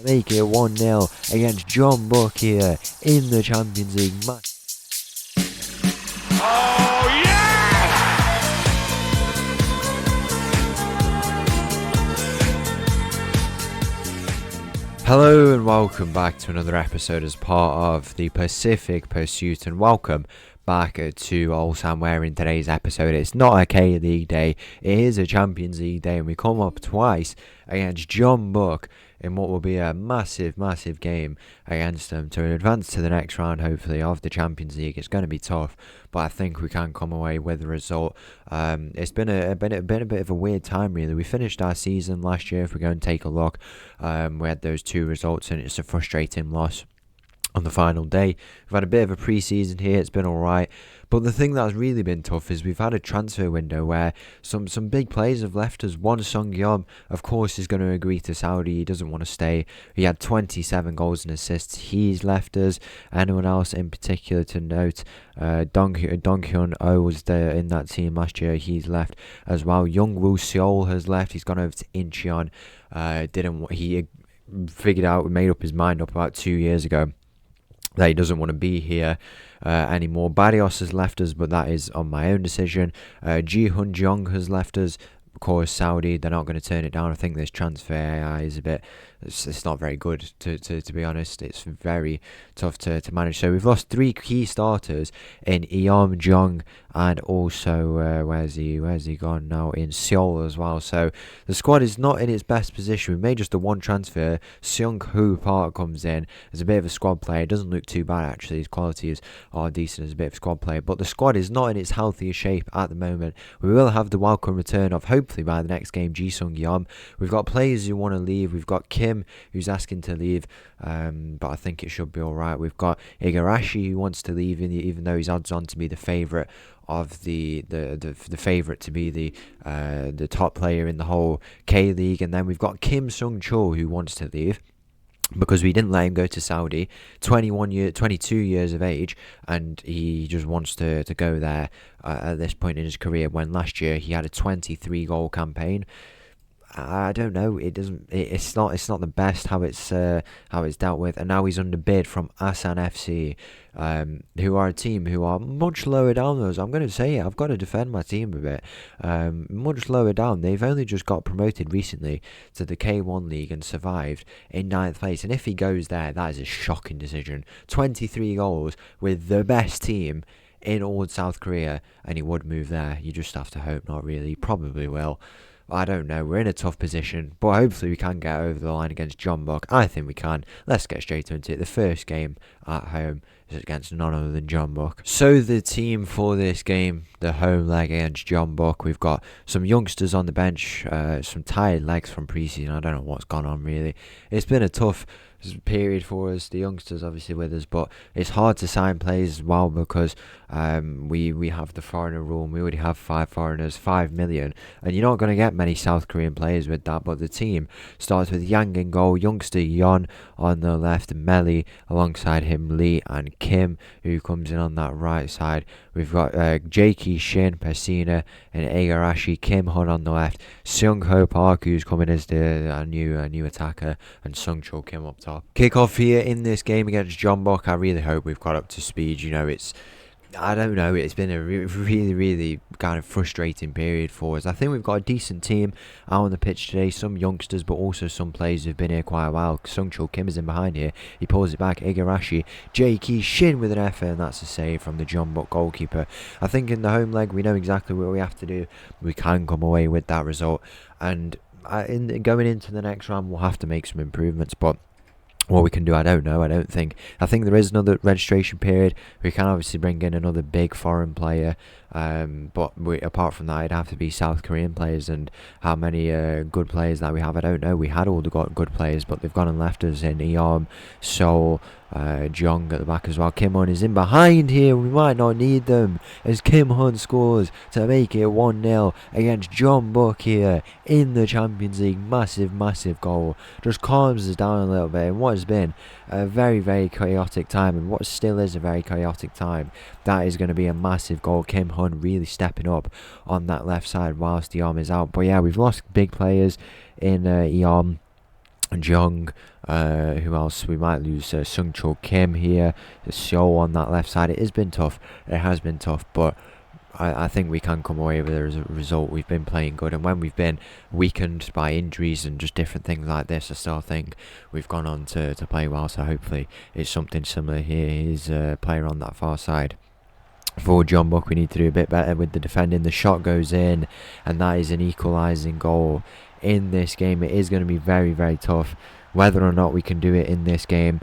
Make it 1-0 against Jeonbuk here in the Champions League match. Oh, yeah! Hello and welcome back to another episode as part of the Pacific Pursuit, and welcome back to Ulsan, where in today's episode it's not a K-League day, it is a Champions League day, and we come up twice against Jeonbuk in what will be a massive game against them to advance to the next round, hopefully, of the Champions League. It's going to be tough, but I think we can come away with a result. It's been a bit of a weird time, really. We finished our season last year. If we go and take a look, we had those 2 results, and it's a frustrating loss on the final day. We've had a bit of a pre-season here, it's been alright, but the thing that's really been tough is we've had a transfer window where some big players have left us. Sung-yeom, of course, is going to agree to Saudi. He doesn't want to stay. He had 27 goals and assists. He's left us. Anyone else in particular to note? Dong-hyun-oh was there in that team last year. He's left as well. Young-woo Seol has left. He's gone over to Incheon. He made up his mind about 2 years ago that he doesn't want to be here anymore. Barrios has left us, but that is on my own decision. Ji Hun-jung has left us. Of course, Saudi, they're not going to turn it down. I think this transfer AI is it's not very good, to be honest. It's very tough to manage. So we've lost 3 key starters in Eom, Jung, and also where's he gone now, in Seoul as well. So the squad is not in its best position. We made just the 1 transfer. Seung-hoo Park comes in as a bit of a squad player. It doesn't look too bad, actually. His qualities are decent as a bit of a squad player, but the squad is not in its healthiest shape at the moment. We will have the welcome return of, hopefully by the next game, Ji Sung-yeom. We've got players who want to leave. We've got Kim, who's asking to leave, but I think it should be alright. We've got Igarashi, who wants to leave, even though he's odds on to be the favourite of the favourite to be the top player in the whole K-League. And then we've got Kim Sung-chul, who wants to leave because we didn't let him go to Saudi. 22 years of age, and he just wants to go there at this point in his career, when last year he had a 23 goal campaign. I don't know. It's not the best how it's dealt with, and now he's under bid from Asan FC, who are a team who are much lower down than us. I'm going to say it. I've got to defend my team a bit. Much lower down. They've only just got promoted recently to the K1 League and survived in 9th place. And if he goes there, that is a shocking decision. 23 goals with the best team in all South Korea, and he would move there. You just have to hope not, really. He probably will. I don't know, we're in a tough position, but hopefully we can get over the line against Jeonbuk. I think we can. Let's get straight into it. The first game at home is against none other than Jeonbuk. So the team for this game, the home leg against Jeonbuk, we've got some youngsters on the bench, some tired legs from pre-season. I don't know what's gone on, really. It's been a tough period for us, the youngsters obviously with us, but it's hard to sign players as well because we have the foreigner rule, and we already have 5 foreigners, 5 million, and you're not going to get many South Korean players with that. But the team starts with Yang in goal, youngster Yeon on the left, Melly alongside him, Lee and Kim, who comes in on that right side. We've got Jakey, Shin, Persina and Igarashi, Kim Hun on the left, Seung-ho Park, who's coming as a new attacker, and Sung-chul Kim up top. Kick off here in this game against Jeonbuk. I really hope we've got up to speed. I don't know, it's been a really kind of frustrating period for us. I think we've got a decent team out on the pitch today, some youngsters, but also some players who've been here quite a while. Sung-chul Kim is in behind here, he pulls it back, Igarashi, Jakey, Shin with an effort, and that's a save from the Jeonbuk goalkeeper. I think in the home leg we know exactly what we have to do. We can come away with that result, and going into the next round we'll have to make some improvements, but what we can do, I don't know. I think there is another registration period. We can obviously bring in another big foreign player, but apart from that, it'd have to be South Korean players. And how many good players that we have, I don't know. We had all the good players, but they've gone and left us in Eom, Seoul, Jung at the back as well. Kim Hun is in behind here. We might not need them as Kim Hun scores to make it 1-0 against Jeonbuk here in the Champions League. Massive goal. Just calms us down a little bit in what has been a very chaotic time, and what still is a very chaotic time. That is going to be a massive goal. Kim Hun really stepping up on that left side whilst Eom is out. But yeah, we've lost big players in Eom, Jung, Who else? We might lose Sung Chul Kim here. Seo on that left side. It has been tough. It has been tough, but I think we can come away with it as a result. We've been playing good, and when we've been weakened by injuries and just different things like this, I still think we've gone on to play well. So hopefully it's something similar here. He's a player on that far side. For Jeonbuk, we need to do a bit better with the defending. The shot goes in, and that is an equalising goal in this game. It is going to be very, very tough. Whether or not we can do it in this game,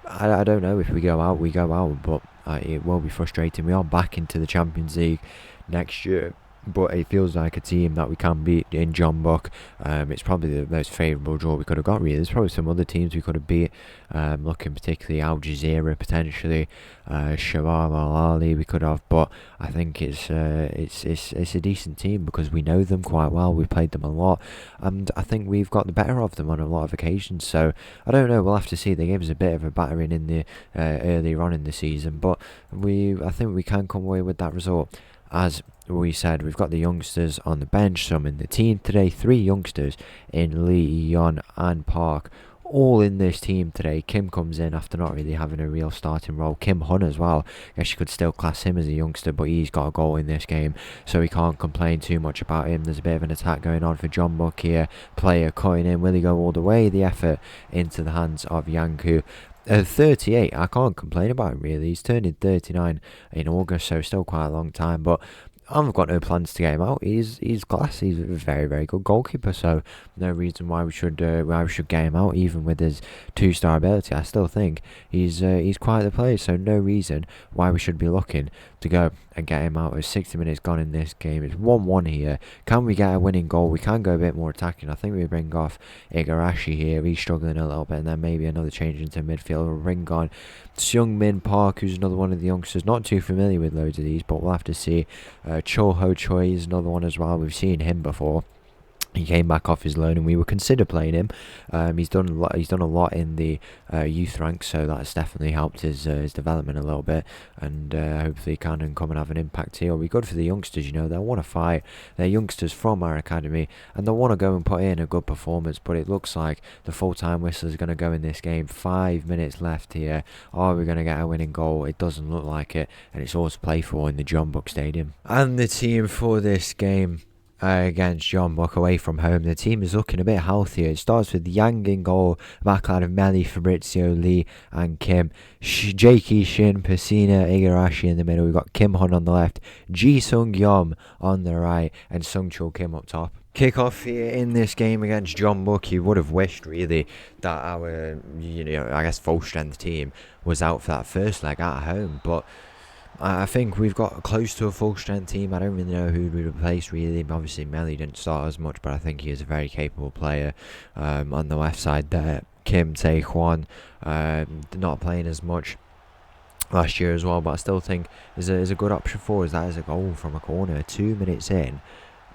I don't know. If we go out, we go out, but it will be frustrating. We are back into the Champions League next year, but it feels like a team that we can beat in Jeonbuk. It's probably the most favourable draw we could have got, really. There's probably some other teams we could have beat, looking particularly Al Jazeera, potentially Shabab Al-Ali we could have, but I think it's a decent team because we know them quite well. We've played them a lot, and I think we've got the better of them on a lot of occasions. So I don't know, we'll have to see. They gave us a bit of a battering in the earlier on in the season, but I think we can come away with that result. As we said, we've got the youngsters on the bench, some in the team today. 3 youngsters in Lee, Yeon and Park, all in this team today. Kim comes in after not really having a real starting role. Kim Hun as well. I guess you could still class him as a youngster, but he's got a goal in this game, so we can't complain too much about him. There's a bit of an attack going on for Jeonbuk here. Player cutting in. Will he go all the way? The effort into the hands of Yanku. 38, I can't complain about him really. He's turning 39 in August, so still quite a long time, but I've got no plans to get him out. He's class. He's a very, very good goalkeeper, so no reason why we should get him out, even with his 2-star ability. I still think he's quite the player, so no reason why we should be looking to go and get him out. There's 60 minutes gone in this game. It's 1-1 here. Can we get a winning goal? We can go a bit more attacking. I think we bring off Igarashi here. He's struggling a little bit, and then maybe another change into midfield. We'll bring on Seung Min Park, who's another one of the youngsters. Not too familiar with loads of these, but we'll have to see. Cho Ho Choi is another one as well. We've seen him before. He came back off his loan, and we would consider playing him. He's done a lot in the youth ranks, so that's definitely helped his development a little bit. And hopefully, he can come and have an impact here. It'll be good for the youngsters. You know, they'll want to fight. They're youngsters from our academy, and they'll want to go and put in a good performance. But it looks like the full-time whistle is going to go in this game. 5 minutes left here. Are we going to get a winning goal? It doesn't look like it, and it's all to play for in the Jeonbuk Stadium. And the team for this game against Jeonbuk away from home, the team is looking a bit healthier. It starts with Yang in goal, backline of Meli, Fabrizio, Lee and Kim, Jakey Shin, Pesina, Igarashi in the middle. We've got Kim Hun on the left, Ji Sung Yom on the right, and Sung Chul Kim up top. Kick-off here in this game against Jeonbuk. You would have wished really that our, I guess, full-strength team was out for that first leg at home, but I think we've got close to a full-strength team. I don't really know who we replace, really. Obviously, Meli didn't start as much, but I think he is a very capable player. On the left side there, Kim Tae-hwan, not playing as much last year as well, but I still think is a good option for us. That is a goal from a corner, 2 minutes in.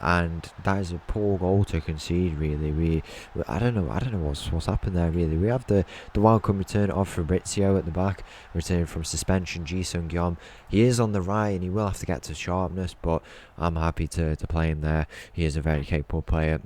And that is a poor goal to concede, really. I don't know what's happened there, really. We have the welcome return of Fabrizio at the back, returning from suspension. Ji Sung Yom, he is on the right, and he will have to get to sharpness, but I'm happy to play him there. He is a very capable player,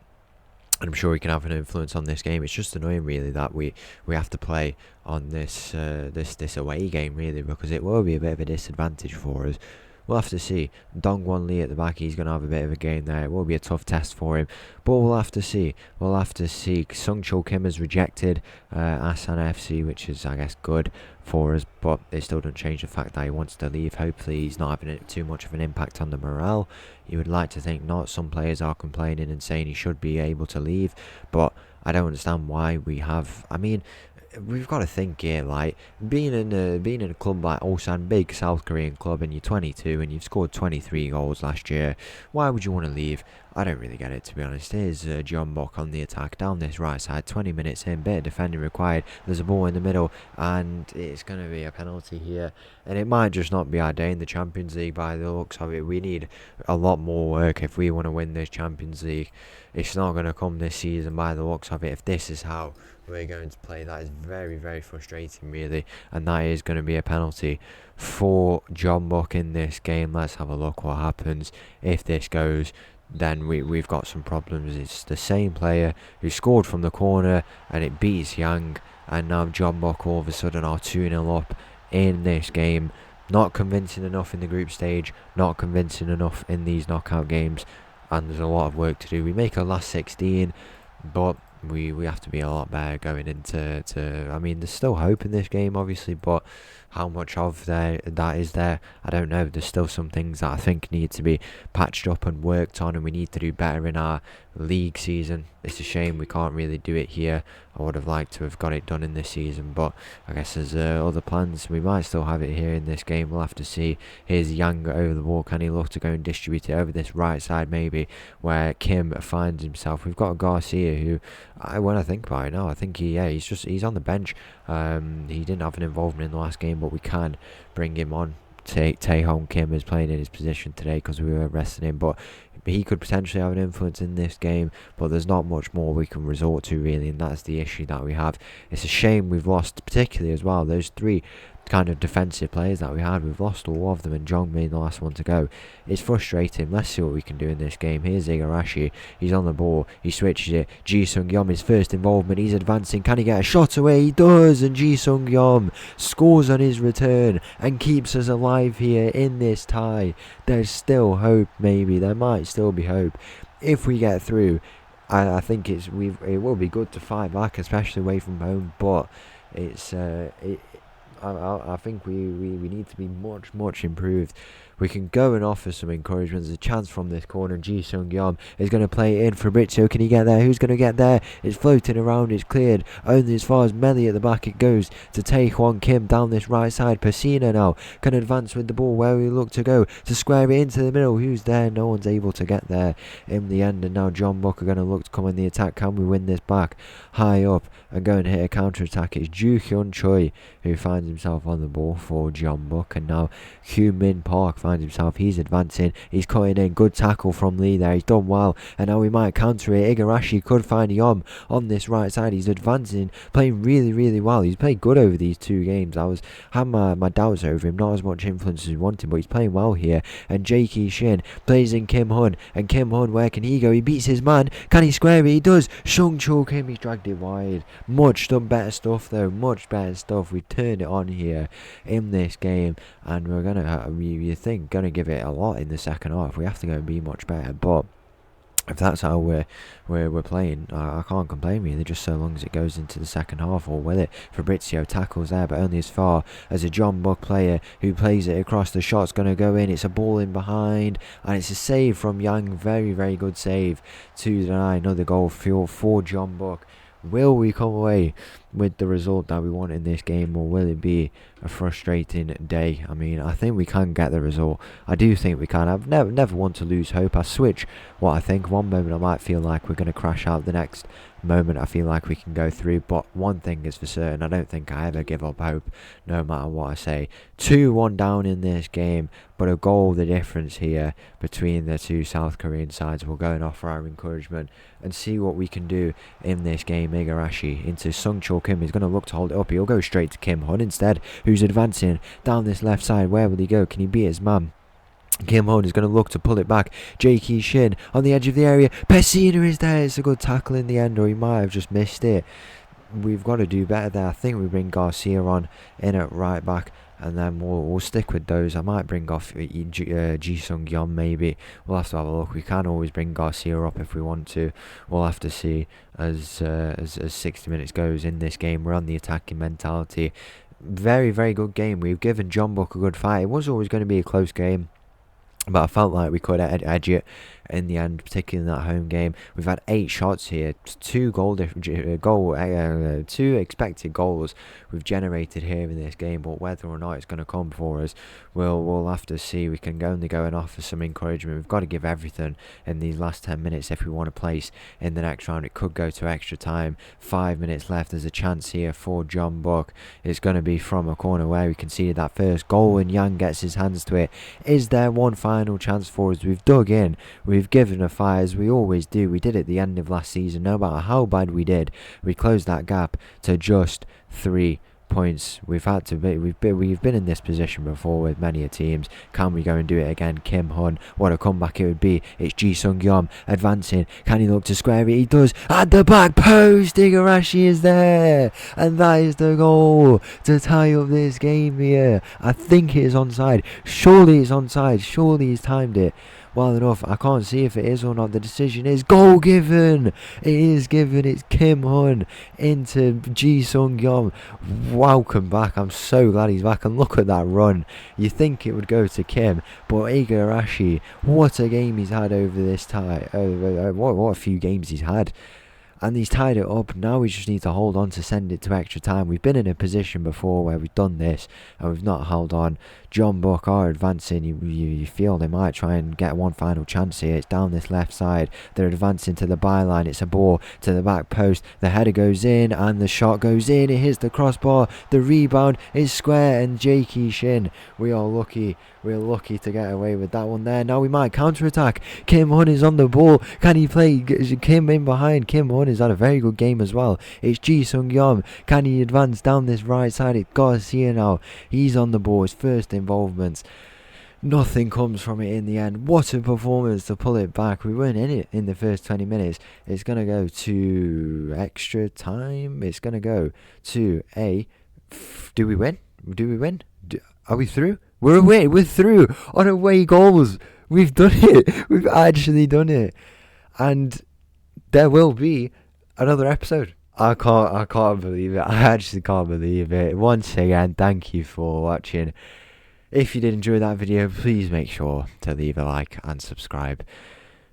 and I'm sure he can have an influence on this game. It's just annoying, really, that we have to play on this away game, really, because it will be a bit of a disadvantage for us. We'll have to see. Dongwon Lee at the back, he's going to have a bit of a game there. It will be a tough test for him, but we'll have to see. Sung Chul Kim has rejected Asan FC, which is, I guess, good for us, but it still doesn't change the fact that he wants to leave. Hopefully he's not having too much of an impact on the morale. You would like to think not. Some players are complaining and saying he should be able to leave, but I don't understand why we have... I mean, we've got to think here, like, being in a club like Ulsan, big South Korean club, and you're 22 and you've scored 23 goals last year, why would you want to leave? I don't really get it, to be honest. Here's Jeonbuk on the attack down this right side, 20 minutes in, bit of defending required. There's a ball in the middle, and it's going to be a penalty here, and it might just not be our day in the Champions League by the looks of it. We need a lot more work if we want to win this Champions League. It's not going to come this season by the looks of it. If this is how we're going to play, that is very, very frustrating, really, and that is going to be a penalty for Jeonbuk in this game. Let's have a look what happens if this goes. Then we've got some problems. It's the same player who scored from the corner, and it beats Yang, and now Jeonbuk all of a sudden are 2-0 up in this game. Not convincing enough in the group stage, not convincing enough in these knockout games, and there's a lot of work to do. We make our last 16, but we have to be a lot better going into I mean, there's still hope in this game, obviously, but how much of that is there, I don't know. There's still some things that I think need to be patched up and worked on, and we need to do better in our league season. It's a shame we can't really do it here. I would have liked to have got it done in this season, but I guess there's other plans. We might still have it here in this game. We'll have to see. Here's Yang over the ball. Can he look to go and distribute it over this right side, maybe, where Kim finds himself? We've got Garcia, who, when I think about it now, I think he's on the bench. He didn't have an involvement in the last game, but we can bring him on. Tae-Hong Kim is playing in his position today because we were resting him, but he could potentially have an influence in this game, but there's not much more we can resort to really, and that's the issue that we have. It's a shame we've lost, particularly as well, those three kind of defensive players that we had. We've lost all of them, and Jong being the last one to go. It's frustrating. Let's see what we can do in this game. Here's Igarashi. He's on the ball. He switches it. Ji Sung-yeom, his first involvement. He's advancing. Can he get a shot away? He does, and Ji Sung-yeom scores on his return and keeps us alive here in this tie. There's still hope, maybe. There might still be hope. If we get through, I think it will be good to fight back, especially away from home, but I think we need to be much improved. We can go and offer some encouragement. There's a chance from this corner. Ji Sung-yeom is going to play it in. Fabrizio, can he get there? Who's going to get there? It's floating around. It's cleared. Only as far as Melly at the back it goes to Tae-Hwan Kim down this right side. Persina now can advance with the ball. Where we look to go to square it into the middle. Who's there? No one's able to get there in the end. And now Jeonbuk are going to look to come in the attack. Can we win this back? High up and go and hit a counter-attack. It's Ju Hyun Choi who finds himself on the ball for Jeonbuk. And now Hugh Min Park finds himself. He's advancing. He's cutting in. Good tackle from Lee there. He's done well. And now we might counter it. Igarashi could find Yom on this right side. He's advancing. Playing really well. He's played good over these two games. I had my doubts over him. Not as much influence as we wanted, but he's playing well here. And Jakey Shin plays in Kim Hun. And Kim Hun, where can he go? He beats his man. Can he square it? He does. Shung Chul Kim, he's dragged it wide. Much done better stuff though. Much better stuff. We turned it on here in this game, and we're gonna gonna give it a lot in the second half. We have to go and be much better, but if that's how we're playing, I can't complain really, just so long as it goes into the second half. Or will it? Fabrizio tackles there, but only as far as a Jeonbuk player who plays it across. The shot's going to go in. It's a ball in behind, and it's a save from Yang. Very good save to deny another goal for Jeonbuk. Will we come away with the result that we want in this game, or will it be a frustrating day? I mean, I think we can get the result. I do think we can. I've never want to lose hope. I switch what I think. One moment I might feel like we're going to crash out. The next moment I feel like we can go through. But one thing is for certain, I don't think I ever give up hope, no matter what I say. 2-1 down in this game, but a goal the difference here between the two South Korean sides. We'll go and offer our encouragement and see what we can do in this game. Igarashi into Sung Chul Kim. He's going to look to hold it up. He'll go straight to Kim Hun instead, who's advancing down this left side. Where will he go? Can he beat his man? Kim Hun is going to look to pull it back. Jakey Shin on the edge of the area. Persina is there. It's a good tackle in the end, or he might have just missed it. We've got to do better there. I think we bring Garcia on in at right back, and then we'll stick with those. I might bring off Ji Sung-yeom maybe. We'll have to have a look. We can always bring Garcia up if we want to. We'll have to see as 60 minutes goes in this game. We're on the attacking mentality. Very good game. We've given Jeonbuk a good fight. It was always going to be a close game, but I felt like we could edge it in the end, particularly in that home game. We've had 8 shots here, 2 expected goals we've generated here in this game, but whether or not it's going to come for us, we'll have to see. We can only go and offer some encouragement. We've got to give everything in these last 10 minutes if we want to place in the next round. It could go to extra time. 5 minutes left. There's a chance here for Jeonbuk. It's going to be from a corner where we conceded that first goal, and Yang gets his hands to it. Is there one final chance for us? We've dug in. We've given a fight, as we always do. We did at the end of last season. No matter how bad we did, we closed that gap to just 3 points. We've been in this position before with many teams. Can we go and do it again? Kim Hun, what a comeback it would be. It's Ji Sung Yeom advancing. Can he look to square it? He does. At the back post, Igarashi is there, and that is the goal to tie up this game here. I think it is onside. Surely it's onside. Surely he's timed it well enough. I can't see if it is or not. The decision is goal given. It is given. It's Kim Hun into Ji Sung Yeom. Welcome back. I'm so glad he's back. And look at that run. You think it would go to Kim, but Igarashi, what a game he's had over this time. What a few games he's had. And he's tied it up. Now we just need to hold on to send it to extra time. We've been in a position before where we've done this and we've not held on. Jeonbuk are advancing. You feel they might try and get one final chance here. It's down this left side. They're advancing to the byline. It's a ball to the back post. The header goes in and the shot goes in. It hits the crossbar. The rebound is square and Jakey Shin. We are lucky. We're lucky to get away with that one there. Now we might counter-attack. Kim Hun is on the ball. Can he play Kim in behind? Kim Hun has had a very good game as well. It's Ji Sung Yeom. Can he advance down this right side? It's Garcia now. He's on the ball. His first involvements. Nothing comes from it in the end. What a performance to pull it back. We weren't in it in the first 20 minutes. It's going to go to extra time. It's going to go to a... Do we win? Are we through? We're away. We're through on away goals. We've done it. We've actually done it. And there will be another episode. I can't believe it. I actually can't believe it. Once again, thank you for watching. If you did enjoy that video, please make sure to leave a like and subscribe.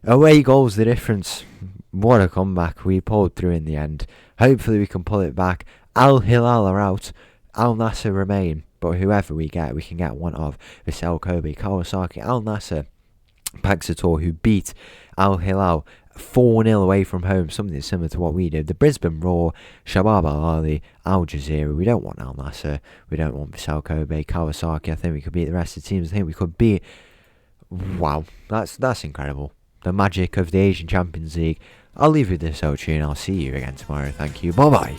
Away goals, the difference. What a comeback. We pulled through in the end. Hopefully we can pull it back. Al Hilal are out. Al Nassr remain. But whoever we can get one of Vissel Kobe, Kawasaki, Al Nassr, Paxator, who beat Al Hilal 4-0 away from home, something similar to what we did. The Brisbane Roar, Shabab Al Ahly, Al Jazeera. We don't want Al Nassr. We don't want Vissel Kobe, Kawasaki. I think we could beat the rest of the teams. I think we could beat... Wow, that's incredible. The magic of the Asian Champions League. I'll leave you with this outro and I'll see you again tomorrow. Thank you. Bye-bye.